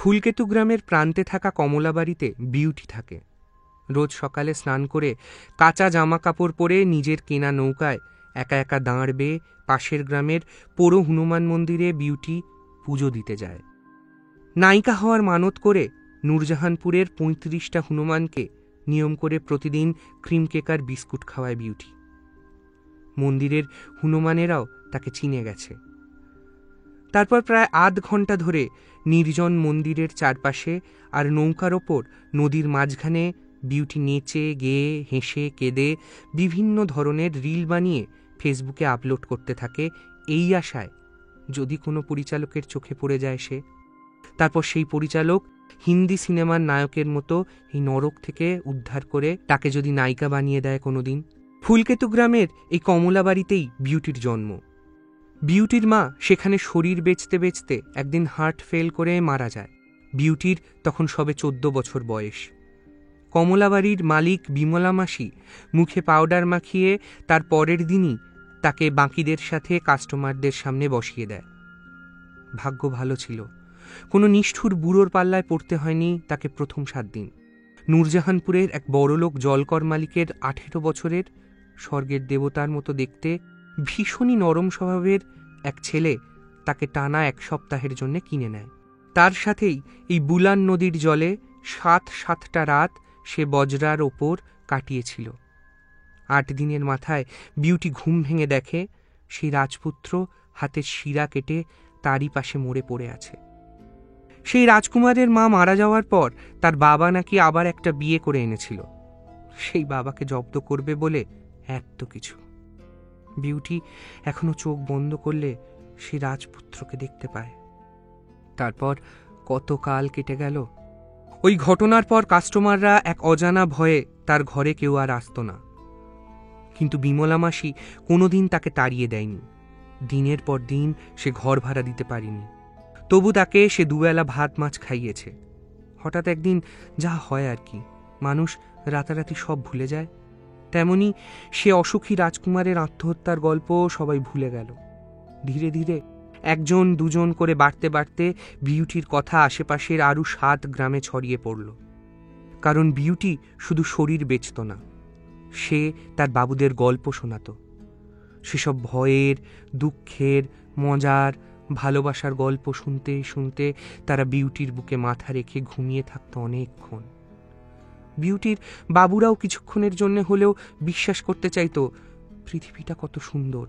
ফুলকেতু গ্রামের প্রান্তে থাকা কমলাবাড়িতে বিউটি থাকে। রোজ সকালে স্নান করে কাঁচা জামা কাপড় পরে নিজের কেনা নৌকায় একা একা দাঁড় বেয়ে পাশের গ্রামের পোড়ো হনুমান মন্দিরে বিউটি পুজো দিতে যায়। নায়িকা হওয়ার মানত করে নূরজাহানপুরের ৩৫টা হনুমানকে নিয়ম করে প্রতিদিন ক্রিম কেকার বিস্কুট খাওয়ায় বিউটি। মন্দিরের হনুমানেরাও তাকে চিনে গেছে। তারপর প্রায় আধ ঘন্টা ধরে নির্জন মন্দিরের চারপাশে আর নৌকার ওপর নদীর মাঝখানে বিউটি নেচে গেয়ে হেসে কেঁদে বিভিন্ন ধরনের রিল বানিয়ে ফেসবুকে আপলোড করতে থাকে, এই আশায় যদি কোনো পরিচালকের চোখে পড়ে যায় সে। তারপর সেই পরিচালক হিন্দি সিনেমার নায়কের মতো এই নরক থেকে উদ্ধার করে তাকে যদি নায়িকা বানিয়ে দেয় কোনোদিন। ফুলকেতু গ্রামের এই কমলাবাড়িতেই বিউটির জন্ম। বিউটির মা সেখানে শরীর বেচতে বেচতে একদিন হার্ট ফেল করে মারা যায়। বিউটির তখন সবে 14 বছর বয়স। কমলাবাড়ির মালিক বিমলা মাসি মুখে পাউডার মাখিয়ে তার পরের দিনই তাকে বাকিদের সাথে কাস্টমারদের সামনে বসিয়ে দেয়। ভাগ্য ভালো ছিল, কোনো নিষ্ঠুর বুড়োর পাল্লায় পড়তে হয়নি তাকে প্রথম 7 দিন। নূরজাহানপুরের এক বড়লোক জলকর মালিকের 18 বছরের স্বর্গের দেবতার মতো দেখতে ভীষণই নরম স্বভাবের এক ছেলে তাকে টানা 1 সপ্তাহের জন্য কিনে নেয়। তার সাথেই এই বুলান নদীর জলে 7টা রাত সে বজরার ওপর কাটিয়েছিল। 8 দিনের মাথায় বিউটি ঘুম ভেঙে দেখে সেই রাজপুত্র হাতের শিরা কেটে তারই পাশে মরে পড়ে আছে। সেই রাজকুমারের মা মারা যাওয়ার পর তার বাবা নাকি আবার একটা বিয়ে করে এনেছিল, সেই বাবাকে জব্দ করবে বলে এত কিছু। বিউটি এখনো চোখ বন্ধ করলে সেই রাজপুত্রকে দেখতে পায়। তারপর কত কাল কেটে গেল। ওই ঘটনার পর কাস্টমাররা এক অজানা ভয়ে তার ঘরে কেউ আর আসতো না। কিন্তু বিমলা মাসি কোনোদিন তাকে তাড়িয়ে দেয়নি। দিনের পর দিন সে ঘর ভাড়া দিতে পারেনি, তবু তাকে সে দুবেলা ভাত মাছ খাইয়েছে। হঠাৎ একদিন যা হয় আর কি, মানুষ রাতারাতি সব ভুলে যায়, তেমনি সে অসুখী রাজকুমারের আত্মহত্যার গল্প সবাই ভুলে গেল। ধীরে ধীরে 1জন 2জন করে বাড়তে বাড়তে বিউটির কথা আশেপাশের আরও 7 গ্রামে ছড়িয়ে পড়ল। কারণ বিউটি শুধু শরীর বেচত না, সে তার বাবুদের গল্প শোনাত। সেসব ভয়ের, দুঃখের, মজার, ভালোবাসার গল্প শুনতে শুনতে তারা বিউটির বুকে মাথা রেখে ঘুমিয়ে থাকত অনেকক্ষণ। বিউটির বাবুরাও কিছুক্ষণের জন্য হলেও বিশ্বাস করতে চাইত পৃথিবীটা কত সুন্দর।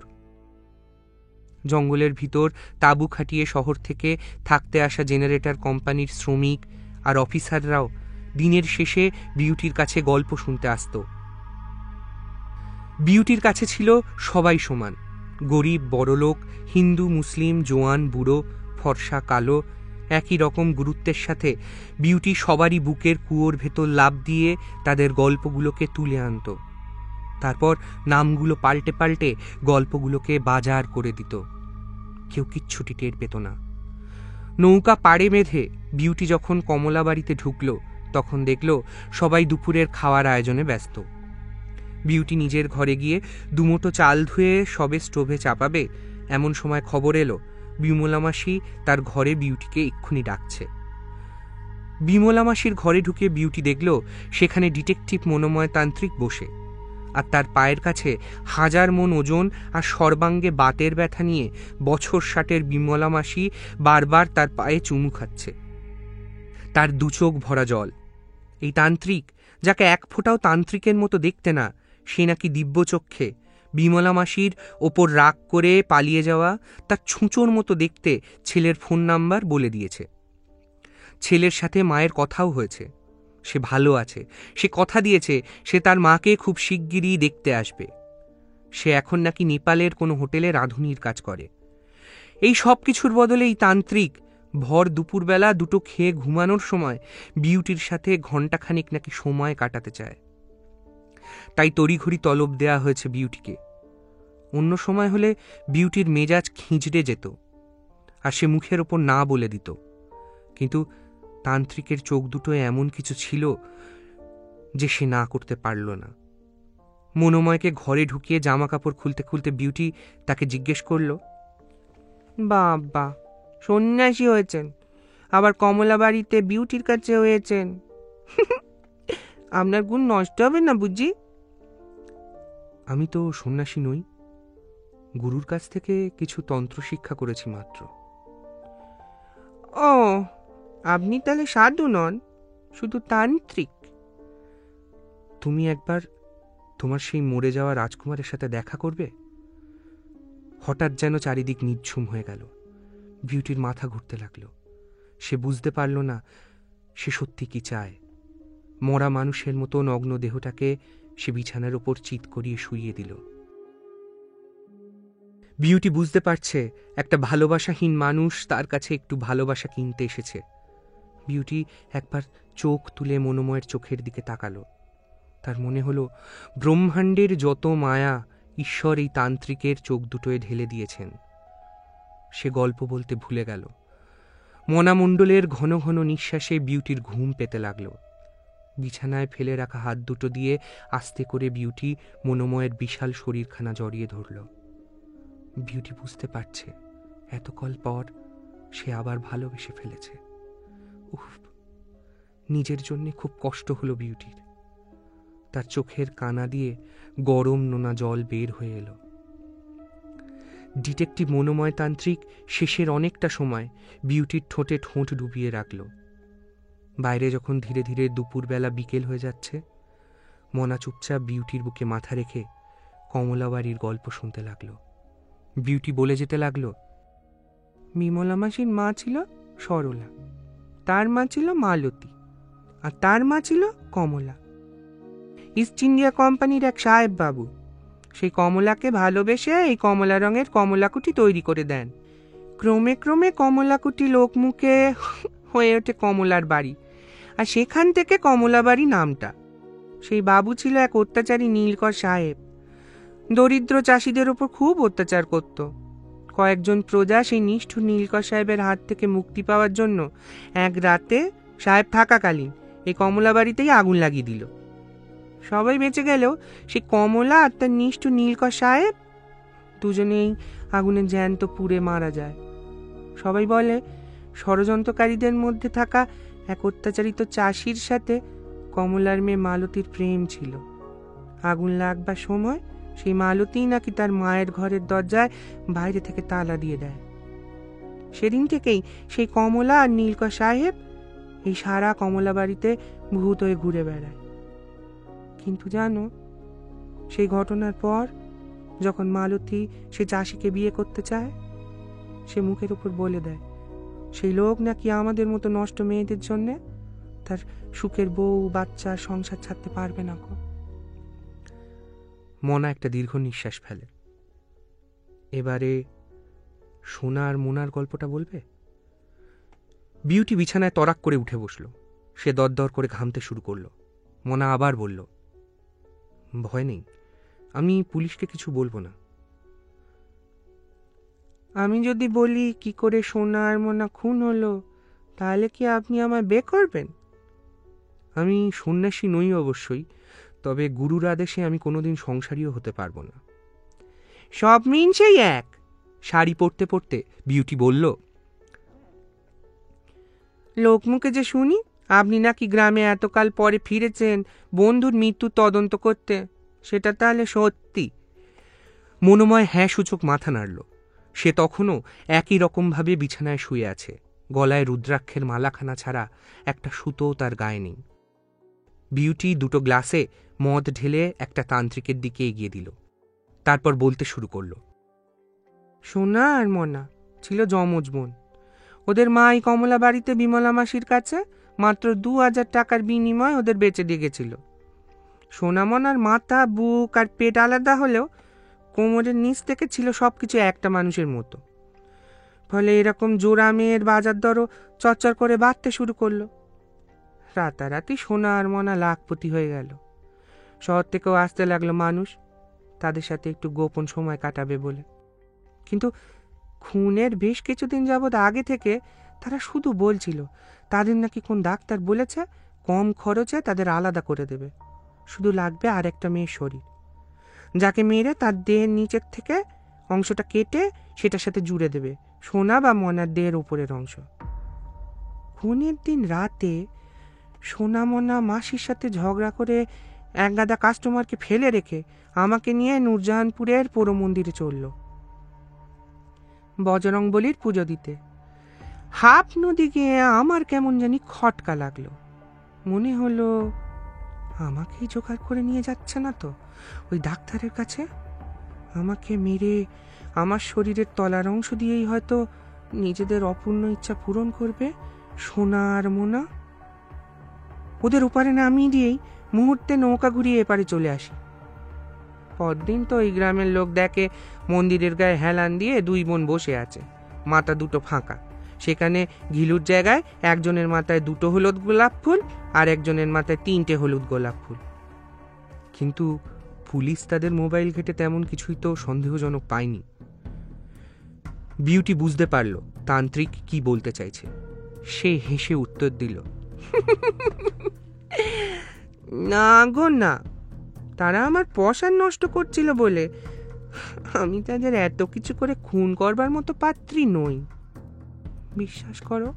জঙ্গলের ভিতর তাঁবু খাটিয়ে শহর থেকে থাকতে আসা জেনারেটর কোম্পানির শ্রমিক আর অফিসাররাও দিনের শেষে বিউটির কাছে গল্প শুনতে আসত। বিউটির কাছে ছিল সবাই সমান, গরিব বড়লোক, হিন্দু মুসলিম, জোয়ান বুড়ো, ফর্সা কালো, একই রকম গুরুত্বের সাথে বিউটি সবারই বুকের কুয়োর ভেতর লাফ দিয়ে তাদের গল্পগুলোকে তুলে আনত। তারপর নামগুলো পাল্টে পাল্টে গল্পগুলোকে বাজার করে দিত। কেউ কিচ্ছুটি টের পেত না। নৌকা পাড়ে বেঁধে বিউটি যখন কমলাবাড়িতে ঢুকল, তখন দেখল সবাই দুপুরের খাওয়ার আয়োজনে ব্যস্ত। বিউটি নিজের ঘরে গিয়ে 2 মুঠো চাল ধুয়ে সবে স্টোভে চাপাবে, এমন সময় খবর এলো বিমলা মাসি তার ঘরে বিউটিকে এক্ষুনি ডাকছে। বিমলা মাসির ঘরে ঢুকে বিউটি দেখল সেখানে ডিটেকটিভ মনোময় তান্ত্রিক বসে, আর তার পায়ের কাছে 1000 মণ ওজন আর সর্বাঙ্গে বাতের ব্যথা নিয়ে বছর 60-এর বিমলা মাসি বারবার তার পায়ে চুমু খাচ্ছে। তার 2 চোখ ভরা জল। এই তান্ত্রিক, যাকে 1 ফোঁটাও তান্ত্রিকের মতো দেখতে না, সে নাকি দিব্যচক্ষে বিমলা মাসির ওপর রাগ করে পালিয়ে যাওয়া তার ছুঁচোর মতো দেখতে ছেলের ফোন নাম্বার বলে দিয়েছে। ছেলের সাথে মায়ের কথাও হয়েছে, সে ভালো আছে, সে কথা দিয়েছে সে তার মাকে খুব শিগগিরই দেখতে আসবে। সে এখন নাকি নেপালের কোনো হোটেলে রাঁধুনির কাজ করে। এই সব কিছুর বদলে এই তান্ত্রিক ভর দুপুরবেলা 2টো খেয়ে ঘুমানোর সময় বিউটির সাথে ঘণ্টাখানিক নাকি সময় কাটাতে চায়। তাই তড়িঘড়ি তলব দেয়া হয়েছে বিউটিকে। অন্য সময় হলে বিউটির মেজাজ খিঁচড়ে যেত আর সে মুখের ওপর না বলে দিত, কিন্তু তান্ত্রিকের চোখ দুটোয় এমন কিছু ছিল যে সে না করতে পারল না। মনোময়কে ঘরে ঢুকিয়ে জামা কাপড় খুলতে খুলতে বিউটি তাকে জিজ্ঞেস করল, বাবা সন্ন্যাসী হয়েছেন, আবার কমলা বাড়িতে বিউটির কাছে হয়েছেন। আপনার গুণ নষ্ট হবে না বুঝি? আমি তো সন্ন্যাসী নই, গুরুর কাছ থেকে কিছু তন্ত্র শিক্ষা করেছি মাত্র। ও, আপনি তাহলে সাধু নন, শুধু তান্ত্রিক। তুমি একবার তোমার সেই মরে যাওয়া রাজকুমারের সাথে দেখা করবে? হঠাৎ যেন চারিদিক নিঝুম হয়ে গেল। বিউটির মাথা ঘুরতে লাগলো। সে বুঝতে পারল না সে সত্যি কি চায়। মরা মানুষের মতো নগ্ন দেহটাকে সে বিছানার ওপর চিৎ করিয়ে শুইয়ে দিল। বিউটি বুঝতে পারছে একটা ভালোবাসাহীন মানুষ তার কাছে একটু ভালোবাসা কিনতে এসেছে। বিউটি একবার চোখ তুলে মনোময়ের চোখের দিকে তাকালো। তার মনে হলো ব্রহ্মাণ্ডের যত মায়া ঈশ্বর এই তান্ত্রিকের চোখ দুটোয় ঢেলে দিয়েছেন। সে গল্প বলতে ভুলে গেল। মনামণ্ডলের ঘন ঘন নিঃশ্বাসে বিউটির ঘুম পেতে লাগলো। বিছানায় ফেলে রাখা হাত দুটো দিয়ে আস্তে করে বিউটি মনোময়ের বিশাল শরীরখানা জড়িয়ে ধরল। বিউটি বুঝতে পারছে এতকাল পর সে আবার ভালোবেসে ফেলেছে। উফ, নিজের জন্যে খুব কষ্ট হলো বিউটির। তার চোখের কানা দিয়ে গরম নোনা জল বের হয়ে এলো। ডিটেকটিভ মনোময় তান্ত্রিক শেষের অনেকটা সময় বিউটির ঠোঁটে ঠোঁট ডুবিয়ে রাখল। বাইরে যখন ধীরে ধীরে দুপুরবেলা বিকেল হয়ে যাচ্ছে, মনা চুপচাপ বিউটির বুকে মাথা রেখে কমলাবাড়ির গল্প শুনতে লাগলো। বিউটি বলে যেতে লাগলো, বিমলা মাসির মা ছিল সরলা, তার মা ছিল মালতী, আর তার মা ছিল কমলা। ইস্ট ইন্ডিয়া কোম্পানির এক সাহেব বাবু সেই কমলাকে ভালোবেসে এই কমলা রঙের কমলাকুটি তৈরি করে দেন। ক্রমে ক্রমে কমলাকুটি লোকমুখে হয়ে ওঠে কমলার বাড়ি, আর সেখান থেকে কমলাবাড়ি নামটা। সেই বাবু ছিল এক অত্যাচারী নীলকর সাহেব। দরিদ্র চাষিদের ওপর খুব অত্যাচার করত। কয়েকজন প্রজা সেই নিষ্ঠুর নীলকর সাহেবের হাত থেকে মুক্তি পাওয়ার জন্য এক রাতে সাহেব থাকাকালীন এই কমলাবাড়িতেই আগুন লাগিয়ে দিল। সবাই বেঁচে গেলেও সেই কমলা আর তার নিষ্ঠুর নীলকর সাহেব দুজনেই আগুনে জ্যান্ত পুড়ে মারা যায়। সবাই বলে ষড়যন্ত্রকারীদের মধ্যে থাকা এক অত্যাচারিত চাষির সাথে কমলার মেয়ে মালতীর প্রেম ছিল। আগুন লাগবার সময় সেই মালতী নাকি তার মায়ের ঘরের দরজায় বাইরে থেকে তালা দিয়ে দেয়। সেদিন থেকেই সেই কমলা আর নীলকর সাহেব এই সারা কমলা বাড়িতে ভূত হয়ে ঘুরে বেড়ায়। কিন্তু জানো, সেই ঘটনার পর যখন মালতী সে চাষিকে বিয়ে করতে চায়, সে মুখের উপর বলে দেয় সেই লোক নাকি আমাদের মতো নষ্ট মেয়েদের জন্যে তার সুখের বউ বাচ্চা সংসার ছাড়তে পারবে না। মনা একটা দীর্ঘ নিঃশ্বাস ফেলে। এবারে সোনা আর মোনার গল্পটা বলবে? বিউটি বিছানায় তরাক করে উঠে বসল। সে দরদর করে ঘামতে শুরু করলো। মনা আবার বলল, ভয় নেই, আমি পুলিশকে কিছু বলবো না। আমি যদি বলি কি করে সোনা আর মোনা খুন হলো, তাহলে কি আপনি আমায় বে করবেন? আমি সন্ন্যাসী নই অবশ্যই, তবে গুরুর আদেশে আমি কোনোদিন সংসারীও হতে পারবো না। সব মিন সেই এক। শাড়ি পরতে পরতে বিউটি বলল, লোকমুখে যে শুনি আপনি নাকি গ্রামে এতকাল পরে ফিরেছেন বন্ধুর মৃত্যু তদন্ত করতে, সেটা তাহলে সত্যি? মনোময় হ্যাঁ সূচক মাথা নাড়ল। সে তখনও একই রকমভাবে বিছানায় শুয়ে আছে। গলায় রুদ্রাক্ষের মালাখানা ছাড়া একটা সুতোও তার গায়ে নেই। বিউটি দুটো গ্লাসে মদ ঢেলে একটা তান্ত্রিকের দিকে এগিয়ে দিল। তারপর বলতে শুরু করল, সোনা আর মনা ছিল যমজ বোন। ওদের মা এই কমলা বাড়িতে বিমলা মাসির কাছে মাত্র 2000 টাকার বিনিময়ে ওদের বেঁচে দিয়ে গেছিল। সোনামনার মাথা, বুক আর পেট আলাদা হলেও কোমরের নিচ থেকে ছিল সবকিছু একটা মানুষের মতো। ফলে এরকম জোড়া মেয়ের বাজার দরও চচ্চর করে বাড়তে শুরু করলো। রাতারাতি সোনা আর মনা লাখপতি হয়ে গেল। শহর থেকেও আসতে লাগলো মানুষ তাদের সাথে একটু গোপন সময় কাটাবে বলে। কিন্তু খুনের বেশ কিছুদিন যাবৎ আগে থেকে তারা শুধু বলছিল তাদের নাকি কোন ডাক্তার বলেছে কম খরচে তাদের আলাদা করে দেবে, শুধু লাগবে আর একটা মেয়ের শরীর, যাকে মেরে তার দেহের নিচের থেকে অংশটা কেটে সেটার সাথে জুড়ে দেবে সোনা বা মনার দেহের উপরের অংশ। খুনের দিন রাতে সোনামনা মাসির সাথে ঝগড়া করে একগাদা কাস্টমারকে ফেলে রেখে আমাকে নিয়ে নূরজাহানপুরের পোড়ো মন্দিরে চলল বজরংবলির পুজো দিতে। হাফ নদী গিয়ে আমার কেমন জানি খটকা লাগলো। মনে হলো আমাকেই জোগাড় করে নিয়ে যাচ্ছে না তো ওই ডাক্তারের কাছে? আমাকে মেরে আমার শরীরের তলার অংশ দিয়েই হয়তো নিজেদের অপূর্ণ ইচ্ছা পূরণ করবে সোনা আর মোনা। ওদের ওপারে নামিয়ে দিয়েই মুহূর্তে নৌকা ঘুরিয়ে এপারে চলে আসি। পরদিন তো ওই গ্রামের লোক দেখে মন্দিরের গায়ে হেলান দিয়ে দুই বোন বসে আছে, মাথা দুটো ফাঁকা। সেখানে ঘিলুর জায়গায় একজনের মাথায় দুটো হলুদ গোলাপ ফুল আর একজনের মাথায় 3টে হলুদ গোলাপ ফুল। কিন্তু পুলিশ তাদের মোবাইল ঘেটে তেমন কিছুই তো সন্দেহজনক পায়নি। বিউটি বুঝতে পারল তান্ত্রিক কি বলতে চাইছে। সে হেসে উত্তর দিল, না গো না, তারা আমার পয়সা নষ্ট করছিল বলে। আমি তাদের এত কিছু করে খুন করবার মতো পাত্রী নই, বিশ্বাস করো।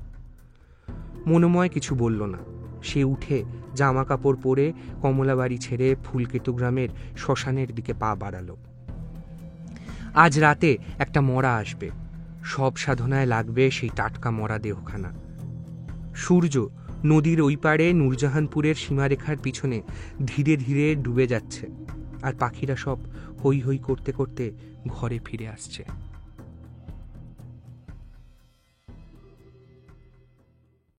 মনোময় কিছু বলল না। সে উঠে জামা কাপড় পরে কমলাবাড়ি ছেড়ে ফুলকেতু গ্রামের শ্মশানের দিকে পা বাড়ালো। আজ রাতে একটা মরা আসবে, সব সাধনায় লাগবে সেই টাটকা মরা দেহখানা। সূর্য নদীর ওই পাড়ে নূরজাহানপুরের সীমারেখার পিছনে ধীরে ধীরে ডুবে যাচ্ছে, আর পাখিরা সব হৈ হৈ করতে করতে ঘরে ফিরে আসছে।